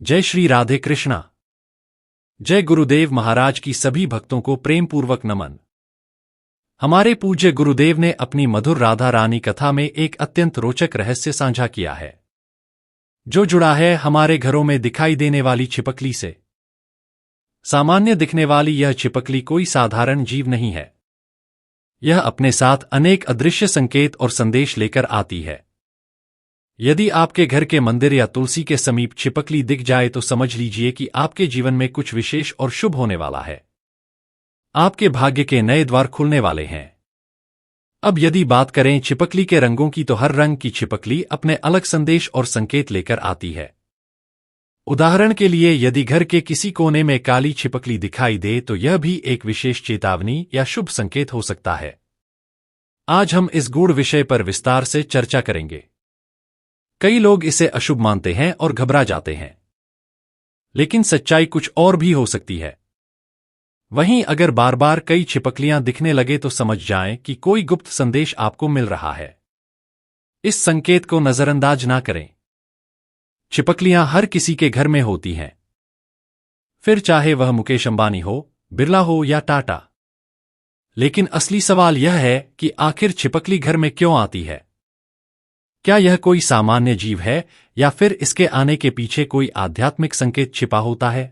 जय श्री राधे कृष्णा। जय गुरुदेव महाराज की सभी भक्तों को प्रेम पूर्वक नमन। हमारे पूज्य गुरुदेव ने अपनी मधुर राधा रानी कथा में एक अत्यंत रोचक रहस्य साझा किया है, जो जुड़ा है हमारे घरों में दिखाई देने वाली छिपकली से। सामान्य दिखने वाली यह छिपकली कोई साधारण जीव नहीं है। यह अपने साथ अनेक अदृश्य संकेत और संदेश लेकर आती है। यदि आपके घर के मंदिर या तुलसी के समीप छिपकली दिख जाए तो समझ लीजिए कि आपके जीवन में कुछ विशेष और शुभ होने वाला है। आपके भाग्य के नए द्वार खुलने वाले हैं। अब यदि बात करें छिपकली के रंगों की, तो हर रंग की छिपकली अपने अलग संदेश और संकेत लेकर आती है। उदाहरण के लिए, यदि घर के किसी कोने में काली छिपकली दिखाई दे तो यह भी एक विशेष चेतावनी या शुभ संकेत हो सकता है। आज हम इस गूढ़ विषय पर विस्तार से चर्चा करेंगे। कई लोग इसे अशुभ मानते हैं और घबरा जाते हैं, लेकिन सच्चाई कुछ और भी हो सकती है। वहीं अगर बार बार कई छिपकलियां दिखने लगे तो समझ जाएं कि कोई गुप्त संदेश आपको मिल रहा है। इस संकेत को नजरअंदाज ना करें। छिपकलियां हर किसी के घर में होती हैं, फिर चाहे वह मुकेश अंबानी हो, बिरला हो या टाटा। लेकिन असली सवाल यह है कि आखिर छिपकली घर में क्यों आती है? क्या यह कोई सामान्य जीव है या फिर इसके आने के पीछे कोई आध्यात्मिक संकेत छिपा होता है?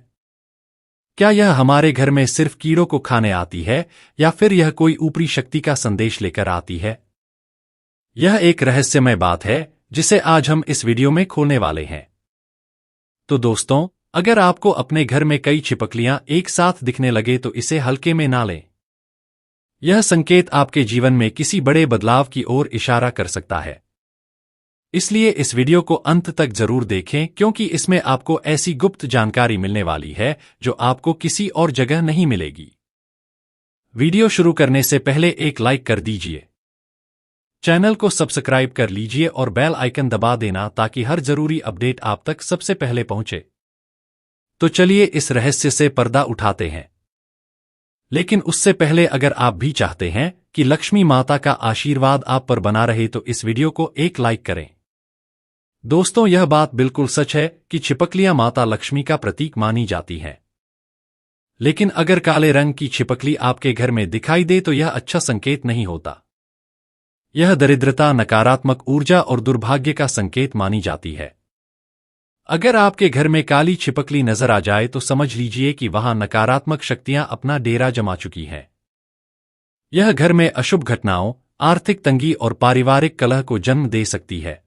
क्या यह हमारे घर में सिर्फ कीड़ों को खाने आती है या फिर यह कोई ऊपरी शक्ति का संदेश लेकर आती है? यह एक रहस्यमय बात है जिसे आज हम इस वीडियो में खोलने वाले हैं। तो दोस्तों, अगर आपको अपने घर में कई छिपकलियां एक साथ दिखने लगे तो इसे हल्के में ना लें। यह संकेत आपके जीवन में किसी बड़े बदलाव की ओर इशारा कर सकता है। इसलिए इस वीडियो को अंत तक जरूर देखें, क्योंकि इसमें आपको ऐसी गुप्त जानकारी मिलने वाली है जो आपको किसी और जगह नहीं मिलेगी। वीडियो शुरू करने से पहले एक लाइक कर दीजिए, चैनल को सब्सक्राइब कर लीजिए और बेल आइकन दबा देना ताकि हर जरूरी अपडेट आप तक सबसे पहले पहुंचे। तो चलिए इस रहस्य से पर्दा उठाते हैं। लेकिन उससे पहले, अगर आप भी चाहते हैं कि लक्ष्मी माता का आशीर्वाद आप पर बना रहे तो इस वीडियो को एक लाइक करें। दोस्तों, यह बात बिल्कुल सच है कि छिपकलियां माता लक्ष्मी का प्रतीक मानी जाती हैं। लेकिन अगर काले रंग की छिपकली आपके घर में दिखाई दे तो यह अच्छा संकेत नहीं होता। यह दरिद्रता, नकारात्मक ऊर्जा और दुर्भाग्य का संकेत मानी जाती है। अगर आपके घर में काली छिपकली नजर आ जाए तो समझ लीजिए कि वहां नकारात्मक शक्तियां अपना डेरा जमा चुकी हैं। यह घर में अशुभ घटनाओं, आर्थिक तंगी और पारिवारिक कलह को जन्म दे सकती है।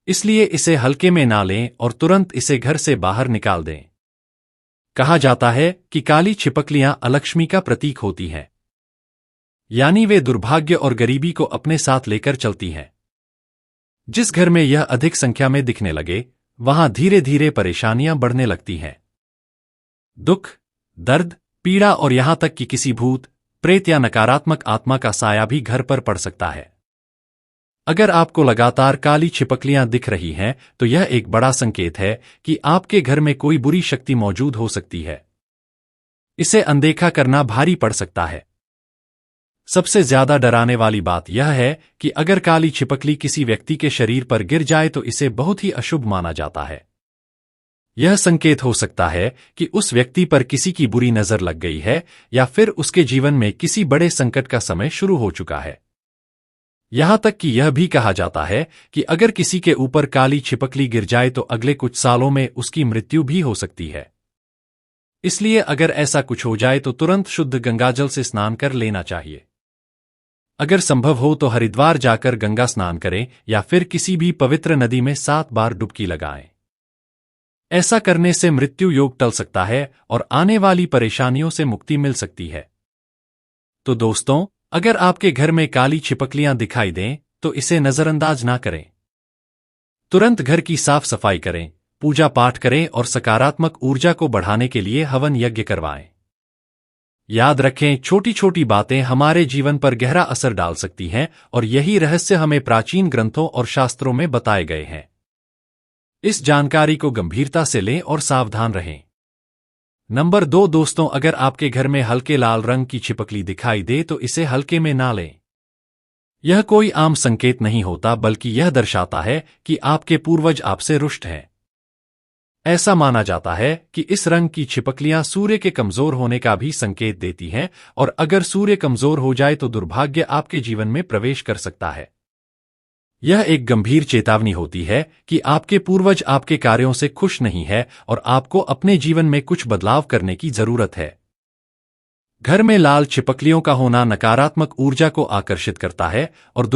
इसलिए इसे हल्के में ना लें और तुरंत इसे घर से बाहर निकाल दें। कहा जाता है कि काली छिपकलियां अलक्ष्मी का प्रतीक होती हैं, यानी वे दुर्भाग्य और गरीबी को अपने साथ लेकर चलती हैं। जिस घर में यह अधिक संख्या में दिखने लगे, वहां धीरे धीरे परेशानियां बढ़ने लगती हैं। दुख, दर्द, पीड़ा और यहां तक कि किसी भूत, प्रेत या नकारात्मक आत्मा का साया भी घर पर पड़ सकता है। अगर आपको लगातार काली छिपकलियां दिख रही हैं तो यह एक बड़ा संकेत है कि आपके घर में कोई बुरी शक्ति मौजूद हो सकती है। इसे अनदेखा करना भारी पड़ सकता है। सबसे ज्यादा डराने वाली बात यह है कि अगर काली छिपकली किसी व्यक्ति के शरीर पर गिर जाए तो इसे बहुत ही अशुभ माना जाता है। यह संकेत हो सकता है कि उस व्यक्ति पर किसी की बुरी नजर लग गई है या फिर उसके जीवन में किसी बड़े संकट का समय शुरू हो चुका है। यहां तक कि यह भी कहा जाता है कि अगर किसी के ऊपर काली छिपकली गिर जाए तो अगले कुछ सालों में उसकी मृत्यु भी हो सकती है। इसलिए अगर ऐसा कुछ हो जाए तो तुरंत शुद्ध गंगाजल से स्नान कर लेना चाहिए। अगर संभव हो तो हरिद्वार जाकर गंगा स्नान करें या फिर किसी भी पवित्र नदी में 7 बार डुबकी लगाएं। ऐसा करने से मृत्यु योग टल सकता है और आने वाली परेशानियों से मुक्ति मिल सकती है। तो दोस्तों, अगर आपके घर में काली छिपकलियां दिखाई दें तो इसे नजरअंदाज ना करें। तुरंत घर की साफ सफाई करें, पूजा पाठ करें और सकारात्मक ऊर्जा को बढ़ाने के लिए हवन यज्ञ करवाएं। याद रखें, छोटी छोटी बातें हमारे जीवन पर गहरा असर डाल सकती हैं और यही रहस्य हमें प्राचीन ग्रंथों और शास्त्रों में बताए गए हैं। इस जानकारी को गंभीरता से लें और सावधान रहें। नंबर 2 दोस्तों, अगर आपके घर में हल्के लाल रंग की छिपकली दिखाई दे तो इसे हल्के में ना लें। यह कोई आम संकेत नहीं होता, बल्कि यह दर्शाता है कि आपके पूर्वज आपसे रुष्ट हैं। ऐसा माना जाता है कि इस रंग की छिपकलियां सूर्य के कमजोर होने का भी संकेत देती हैं, और अगर सूर्य कमजोर हो जाए तो दुर्भाग्य आपके जीवन में प्रवेश कर सकता है। यह एक गंभीर चेतावनी होती है कि आपके पूर्वज आपके कार्यों से खुश नहीं है और आपको अपने जीवन में कुछ बदलाव करने की जरूरत है। घर में लाल छिपकलियों का होना नकारात्मक ऊर्जा को आकर्षित करता है और